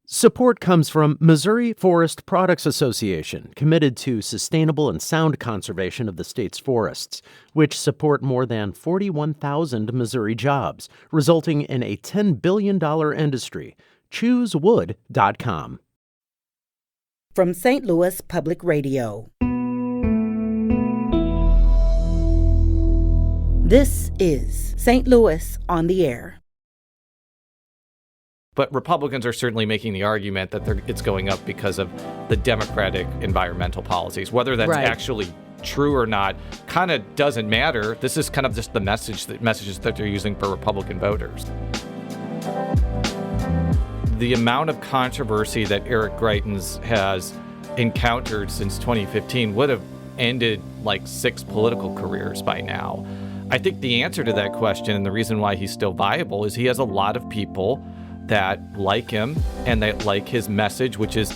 Support comes from Missouri Forest Products Association, committed to sustainable and sound conservation of the state's forests, which support more than 41,000 Missouri jobs, resulting in a $10 billion industry. ChooseWood.com. From St. Louis Public Radio. This is St. Louis on the Air. But Republicans are certainly making the argument that it's going up because of the Democratic environmental policies. Whether that's actually true or not kind of doesn't matter. This is kind of just the messages that they're using for Republican voters. The amount of controversy that Eric Greitens has encountered since 2015 would have ended like 6 political careers by now. I think the answer to that question and the reason why he's still viable is he has a lot of people that like him and that like his message, which is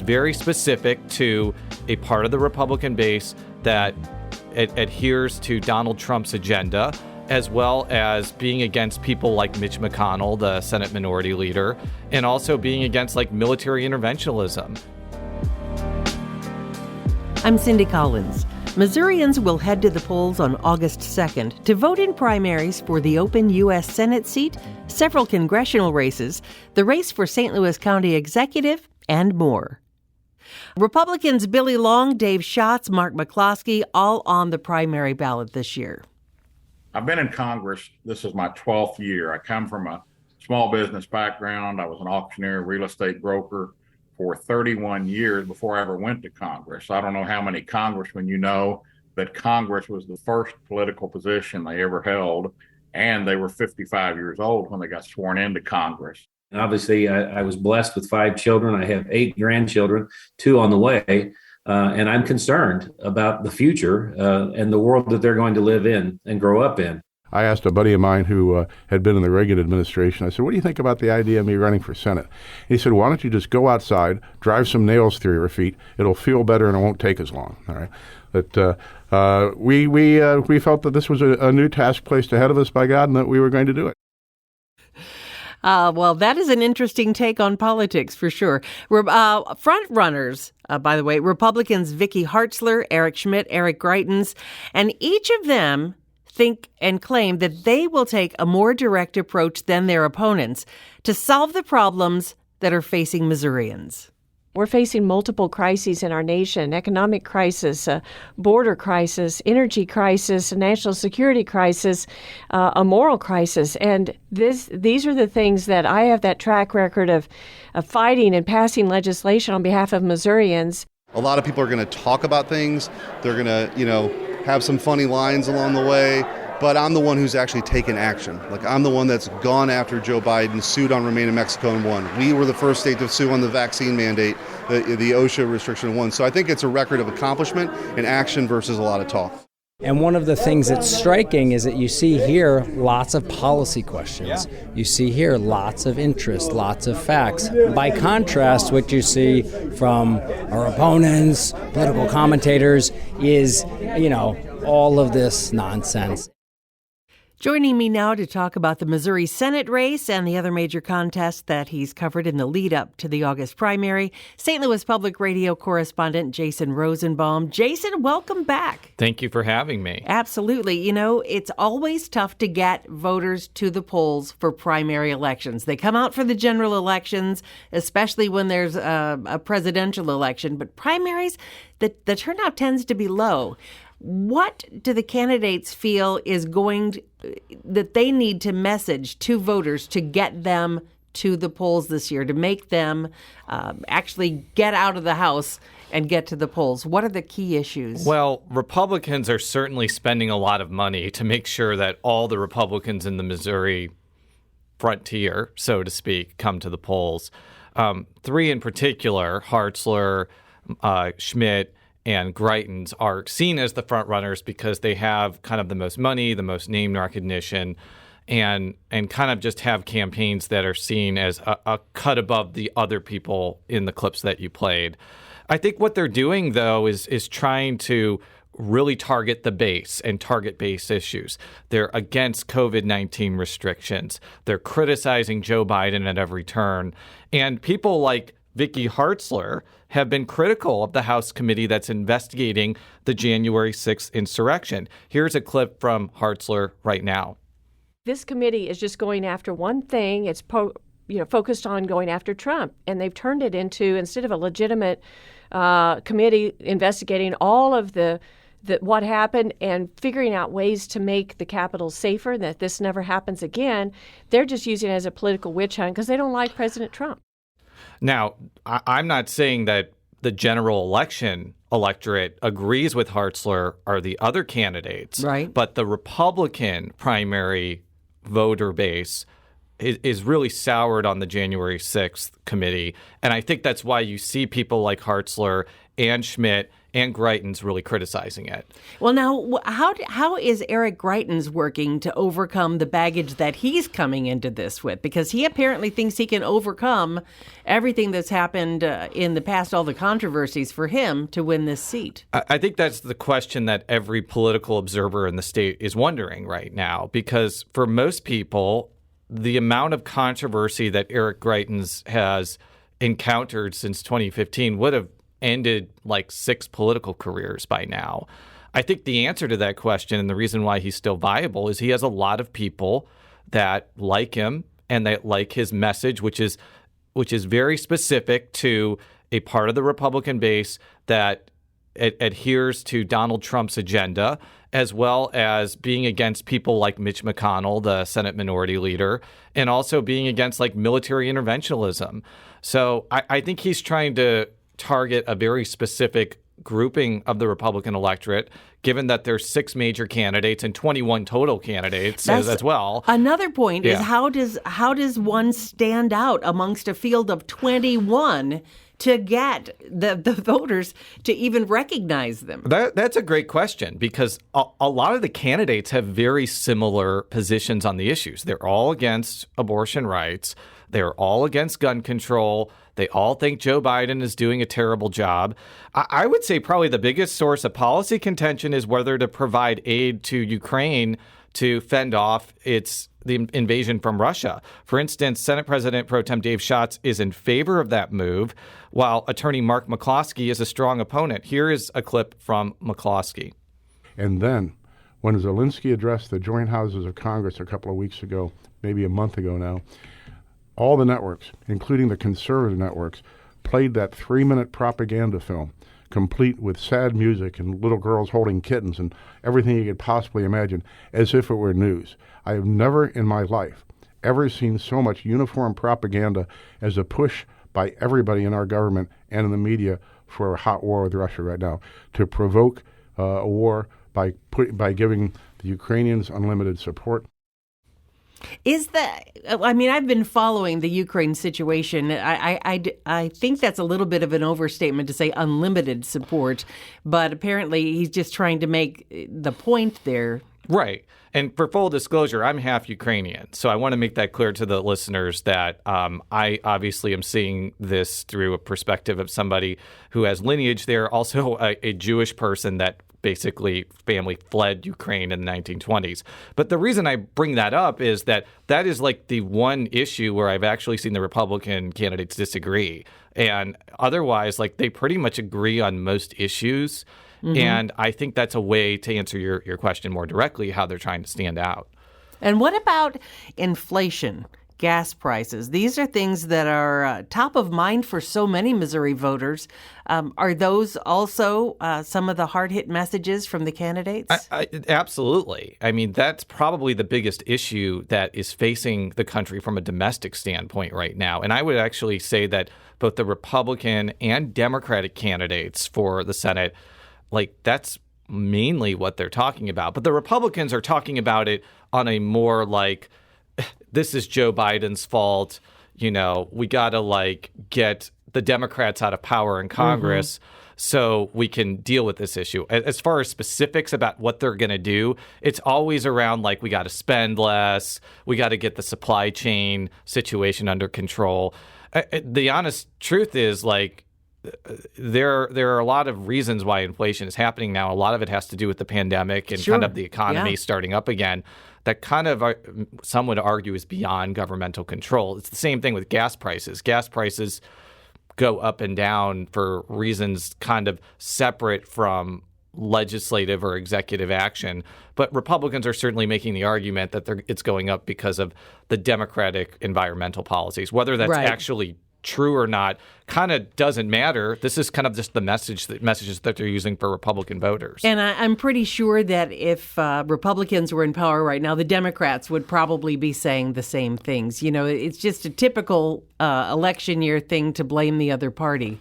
very specific to a part of the Republican base that adheres to Donald Trump's agenda, as well as being against people like Mitch McConnell, the Senate Minority Leader, and also being against like military interventionism. I'm Cindy Collins. Missourians will head to the polls on August 2nd to vote in primaries for the open U.S. Senate seat, several congressional races, the race for St. Louis County Executive, and more. Republicans Billy Long, Dave Schatz, Mark McCloskey, all on the primary ballot this year. I've been in Congress. This is my 12th year. I come from a small business background. I was an auctioneer, real estate broker for 31 years before I ever went to Congress. I don't know how many congressmen you know that Congress was the first political position they ever held, and they were 55 years old when they got sworn into Congress. Obviously, I was blessed with 5 children. I have 8 grandchildren, 2 on the way, and I'm concerned about the future and the world that they're going to live in and grow up in. I asked a buddy of mine who had been in the Reagan administration, I said, what do you think about the idea of me running for Senate? And he said, why don't you just go outside, drive some nails through your feet. It'll feel better and it won't take as long. All right. But we felt that this was a new task placed ahead of us by God and that we were going to do it. Well, that is an interesting take on politics for sure. Front runners, by the way, Republicans Vicky Hartzler, Eric Schmidt, Eric Greitens, and each of them think and claim that they will take a more direct approach than their opponents to solve the problems that are facing Missourians. We're facing multiple crises in our nation: economic crisis, border crisis, energy crisis, a national security crisis, a moral crisis. And these are the things that I have that track record of fighting and passing legislation on behalf of Missourians. A lot of people are going to talk about things. They're going to, have some funny lines along the way, but I'm the one who's actually taken action. Like, I'm the one that's gone after Joe Biden, sued on Remain in Mexico and won. We were the first state to sue on the vaccine mandate, the OSHA restriction and won. So I think it's a record of accomplishment and action versus a lot of talk. And one of the things that's striking is that you see here lots of policy questions. You see here lots of interest, lots of facts. By contrast, what you see from our opponents, political commentators, is, all of this nonsense. Joining me now to talk about the Missouri Senate race and the other major contests that he's covered in the lead up to the August primary, St. Louis Public Radio correspondent Jason Rosenbaum. Jason, welcome back. Thank you for having me. Absolutely. It's always tough to get voters to the polls for primary elections. They come out for the general elections, especially when there's a presidential election, but primaries, the turnout tends to be low. What do the candidates feel is that they need to message to voters to get them to the polls this year, to make them actually get out of the house and get to the polls? What are the key issues? Well, Republicans are certainly spending a lot of money to make sure that all the Republicans in the Missouri frontier, so to speak, come to the polls. 3 in particular, Hartzler, Schmidt, and Greitens, are seen as the front runners because they have kind of the most money, the most name recognition, and kind of just have campaigns that are seen as a cut above the other people in the clips that you played. I think what they're doing, though, is trying to really target the base and target base issues. They're against COVID-19 restrictions. They're criticizing Joe Biden at every turn. And people like Vicky Hartzler have been critical of the House committee that's investigating the January 6th insurrection. Here's a clip from Hartzler right now. This committee is just going after one thing. It's focused on going after Trump, and they've turned it into, instead of a legitimate committee investigating all of the what happened and figuring out ways to make the Capitol safer, that this never happens again, they're just using it as a political witch hunt because they don't like President Trump. Now, I'm not saying that the general election electorate agrees with Hartzler or the other candidates, right? But the Republican primary voter base is really soured on the January 6th committee. And I think that's why you see people like Hartzler and Schmidt and Greitens really criticizing it. Well, now, how is Eric Greitens working to overcome the baggage that he's coming into this with? Because he apparently thinks he can overcome everything that's happened in the past, all the controversies, for him to win this seat. I think that's the question that every political observer in the state is wondering right now, because for most people, the amount of controversy that Eric Greitens has encountered since 2015 would have ended like 6 political careers by now. I think the answer to that question, and the reason why he's still viable, is he has a lot of people that like him and that like his message, which is very specific to a part of the Republican base that adheres to Donald Trump's agenda, as well as being against people like Mitch McConnell, the Senate Minority Leader, and also being against like military interventionism. So I think he's trying to target a very specific grouping of the Republican electorate, given that there's 6 major candidates and 21 total candidates as well. Another point is how does one stand out amongst a field of 21 to get the voters to even recognize them? That's a great question, because a lot of the candidates have very similar positions on the issues. They're all against abortion rights. They're all against gun control. They all think Joe Biden is doing a terrible job. I would say probably the biggest source of policy contention is whether to provide aid to Ukraine to fend off the invasion from Russia. For instance, Senate President Pro Tem Dave Schatz is in favor of that move, while attorney Mark McCloskey is a strong opponent. Here is a clip from McCloskey. And then, when Zelensky addressed the joint houses of Congress a couple of weeks ago, maybe a month ago now, all the networks, including the conservative networks, played that 3-minute propaganda film, complete with sad music and little girls holding kittens and everything you could possibly imagine, as if it were news. I have never in my life ever seen so much uniform propaganda as a push by everybody in our government and in the media for a hot war with Russia right now, to provoke a war by giving the Ukrainians unlimited support. I've been following the Ukraine situation. I think that's a little bit of an overstatement to say unlimited support, but apparently he's just trying to make the point there. Right. And for full disclosure, I'm half Ukrainian. So I want to make that clear to the listeners that I obviously am seeing this through a perspective of somebody who has lineage there, also a Jewish person that basically family fled Ukraine in the 1920s. But the reason I bring that up is that is like the one issue where I've actually seen the Republican candidates disagree. And otherwise, like, they pretty much agree on most issues. Mm-hmm. And I think that's a way to answer your question more directly, how they're trying to stand out. And what about inflation? Gas prices. These are things that are top of mind for so many Missouri voters. Are those also some of the hard-hit messages from the candidates? Absolutely. I mean, that's probably the biggest issue that is facing the country from a domestic standpoint right now. And I would actually say that both the Republican and Democratic candidates for the Senate, like, that's mainly what they're talking about. But the Republicans are talking about it on a more like, this is Joe Biden's fault. You know, we got to get the Democrats out of power in Congress so we can deal with this issue. As far as specifics about what they're going to do, it's always around we got to spend less. We got to get the supply chain situation under control. The honest truth is there are a lot of reasons why inflation is happening now. A lot of it has to do with the pandemic and kind of the economy starting up again. That kind of, some would argue, is beyond governmental control. It's the same thing with gas prices. Gas prices go up and down for reasons kind of separate from legislative or executive action. But Republicans are certainly making the argument that it's going up because of the Democratic environmental policies. Whether that's actually true or not kind of doesn't matter. This is kind of just the messages that they're using for Republican voters. And I'm pretty sure that if Republicans were in power right now, the Democrats would probably be saying the same things. You know, it's just a typical election year thing to blame the other party,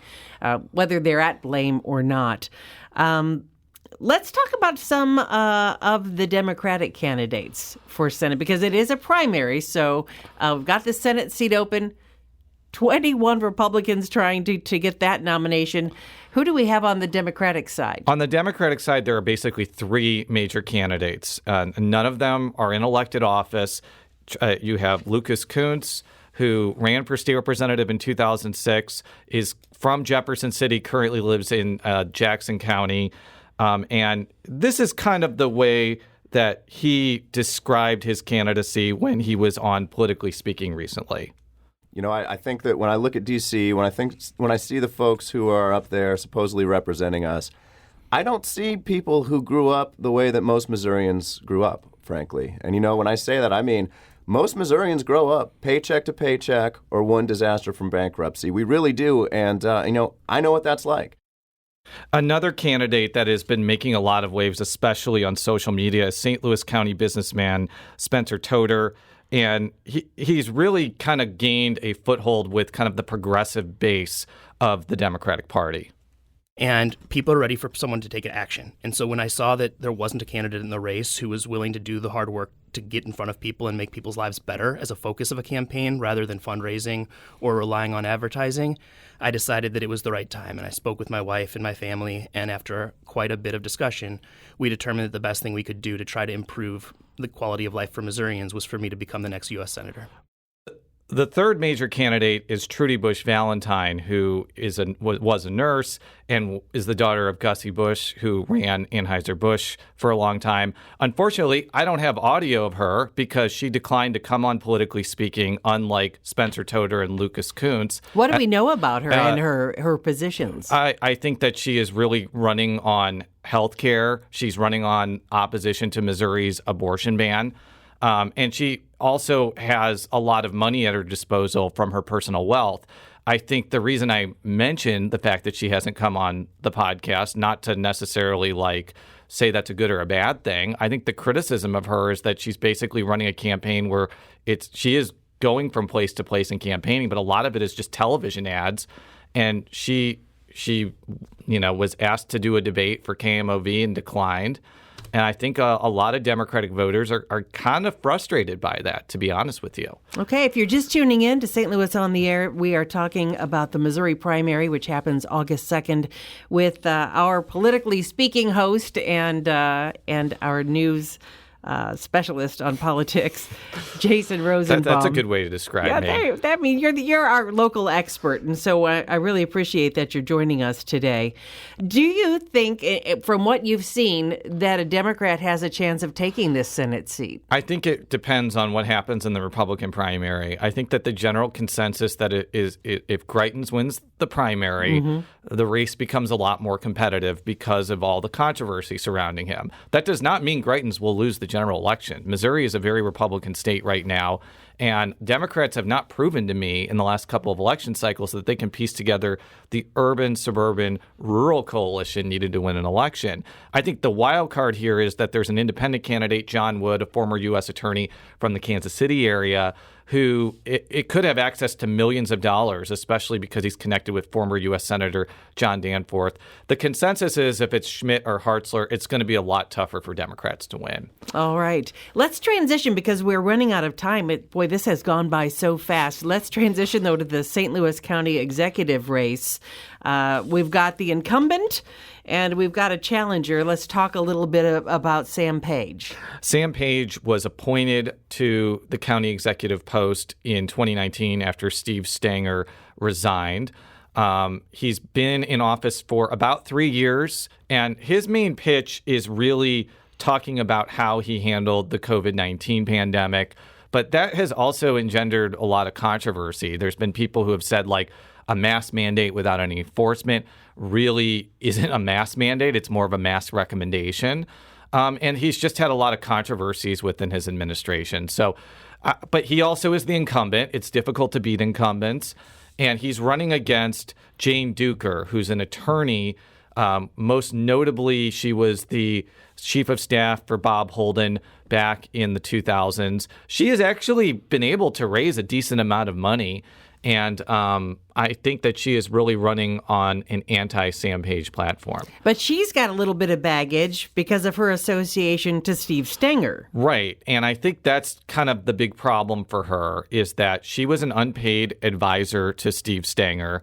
whether they're at blame or not. Let's talk about some of the Democratic candidates for Senate, because it is a primary. So we've got the Senate seat open. 21 Republicans trying to get that nomination. Who do we have on the Democratic side? On the Democratic side, there are basically three major candidates. None of them are in elected office. You have Lucas Kunce, who ran for state representative in 2006, is from Jefferson City, currently lives in Jackson County. And this is kind of the way that he described his candidacy when he was on Politically Speaking recently. You know, I think that when I look at D.C., when I see the folks who are up there supposedly representing us, I don't see people who grew up the way that most Missourians grew up, frankly. And, you know, when I say that, I mean most Missourians grow up paycheck to paycheck or one disaster from bankruptcy. We really do. And, you know, I know what that's like. Another candidate that has been making a lot of waves, especially on social media, is St. Louis County businessman Spencer Toder. And he's really kind of gained a foothold with kind of the progressive base of the Democratic Party. And people are ready for someone to take action. And so when I saw that there wasn't a candidate in the race who was willing to do the hard work to get in front of people and make people's lives better as a focus of a campaign rather than fundraising or relying on advertising, I decided that it was the right time. And I spoke with my wife and my family, and after quite a bit of discussion, we determined that the best thing we could do to try to improve the quality of life for Missourians was for me to become the next U.S. Senator. The third major candidate is Trudy Bush Valentine, who was a nurse and is the daughter of Gussie Bush, who ran Anheuser-Busch for a long time. Unfortunately, I don't have audio of her because she declined to come on Politically Speaking, unlike Spencer Toder and Lucas Kunce. What do we know about her and her positions? I think that she is really running on health care. She's running on opposition to Missouri's abortion ban. And she also has a lot of money at her disposal from her personal wealth. I think the reason I mentioned the fact that she hasn't come on the podcast, not to necessarily say that's a good or a bad thing. I think the criticism of her is that she's basically running a campaign where she is going from place to place and campaigning, but a lot of it is just television ads. And she was asked to do a debate for KMOV and declined. And I think a lot of Democratic voters are kind of frustrated by that, to be honest with you. Okay, if you're just tuning in to St. Louis on the Air, we are talking about the Missouri primary, which happens August 2nd, with our Politically Speaking host and our news specialist on politics, Jason Rosenbaum. That's a good way to describe me. That means you're our local expert, and so I really appreciate that you're joining us today. Do you think, from what you've seen, that a Democrat has a chance of taking this Senate seat? I think it depends on what happens in the Republican primary. I think that the general consensus that it is if Greitens wins the primary, the race becomes a lot more competitive because of all the controversy surrounding him. That does not mean Greitens will lose the general election. Missouri is a very Republican state right now, and Democrats have not proven to me in the last couple of election cycles that they can piece together the urban, suburban, rural coalition needed to win an election. I think the wild card here is that there's an independent candidate, John Wood, a former U.S. attorney from the Kansas City area, who it could have access to millions of dollars, especially because he's connected with former U.S. Senator John Danforth. The consensus is if it's Schmidt or Hartzler, it's going to be a lot tougher for Democrats to win. All right. Let's transition because we're running out of time. Boy, this has gone by so fast. Let's transition, though, to the St. Louis County executive race. We've got the incumbent and we've got a challenger. Let's talk a little bit about Sam Page. Sam Page was appointed to the county executive post in 2019 after Steve Stanger resigned. He's been in office for about 3 years, and his main pitch is really talking about how he handled the COVID-19 pandemic. But that has also engendered a lot of controversy. There's been people who have said, like, a mask mandate without any enforcement really isn't a mask mandate. It's more of a mask recommendation. And he's just had a lot of controversies within his administration. So, but he also is the incumbent. It's difficult to beat incumbents. And he's running against Jane Duker, who's an attorney. Most notably, she was the chief of staff for Bob Holden back in the 2000s. She has actually been able to raise a decent amount of money. And I think that she is really running on an anti-Sam Page platform. But she's got a little bit of baggage because of her association to Steve Stenger. Right. And I think that's kind of the big problem for her, is that she was an unpaid advisor to Steve Stenger.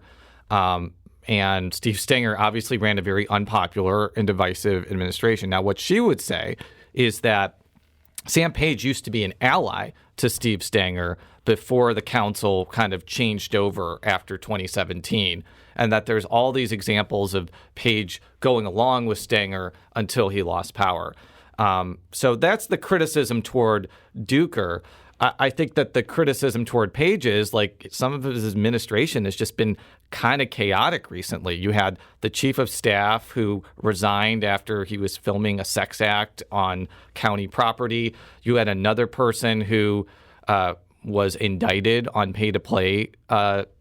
And Steve Stenger obviously ran a very unpopular and divisive administration. Now, what she would say is that Sam Page used to be an ally to Steve Stenger before the council kind of changed over after 2017, and that there's all these examples of Page going along with Stenger until he lost power. So that's the criticism toward Duker. I think that the criticism toward Page is, like, some of his administration has just been kind of chaotic recently. You had the chief of staff who resigned after he was filming a sex act on county property. You had another person who was indicted on pay-to-play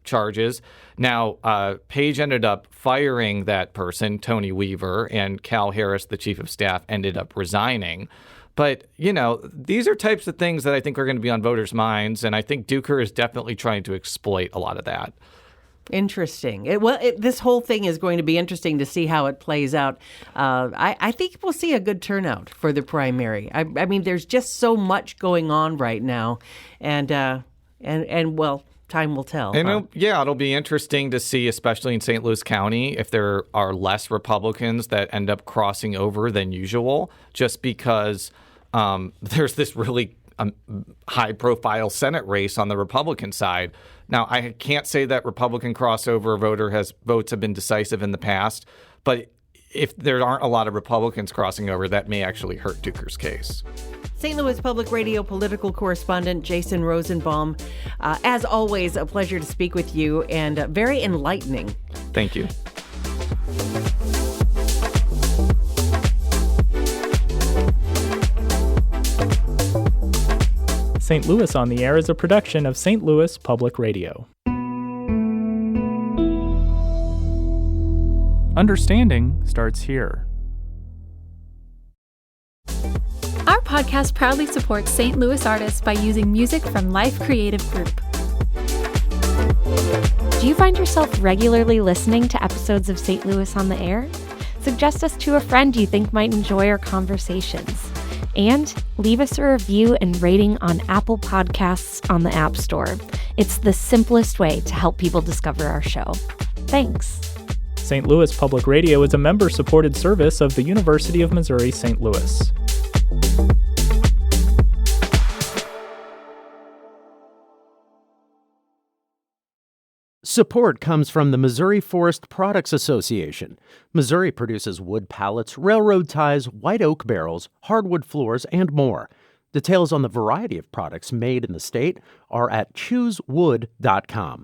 charges. Now, Page ended up firing that person, Tony Weaver, and Cal Harris, the chief of staff, ended up resigning. But, you know, these are types of things that I think are going to be on voters' minds, and I think Duker is definitely trying to exploit a lot of that. Interesting. This whole thing is going to be interesting to see how it plays out. I think we'll see a good turnout for the primary. I mean, there's just so much going on right now, and well, time will tell. And it'll be interesting to see, especially in St. Louis County, if there are less Republicans that end up crossing over than usual, just because there's this really high-profile Senate race on the Republican side. Now, I can't say that Republican crossover votes have been decisive in the past, but if there aren't a lot of Republicans crossing over, that may actually hurt Duker's case. St. Louis Public Radio political correspondent Jason Rosenbaum, as always, a pleasure to speak with you, and very enlightening. Thank you. St. Louis on the Air is a production of St. Louis Public Radio. Understanding starts here. Our podcast proudly supports St. Louis artists by using music from Life Creative Group. Do you find yourself regularly listening to episodes of St. Louis on the Air? Suggest us to a friend you think might enjoy our conversations. And leave us a review and rating on Apple Podcasts on the App Store. It's the simplest way to help people discover our show. Thanks. St. Louis Public Radio is a member-supported service of the University of Missouri St. Louis. Support comes from the Missouri Forest Products Association. Missouri produces wood pallets, railroad ties, white oak barrels, hardwood floors, and more. Details on the variety of products made in the state are at choosewood.com.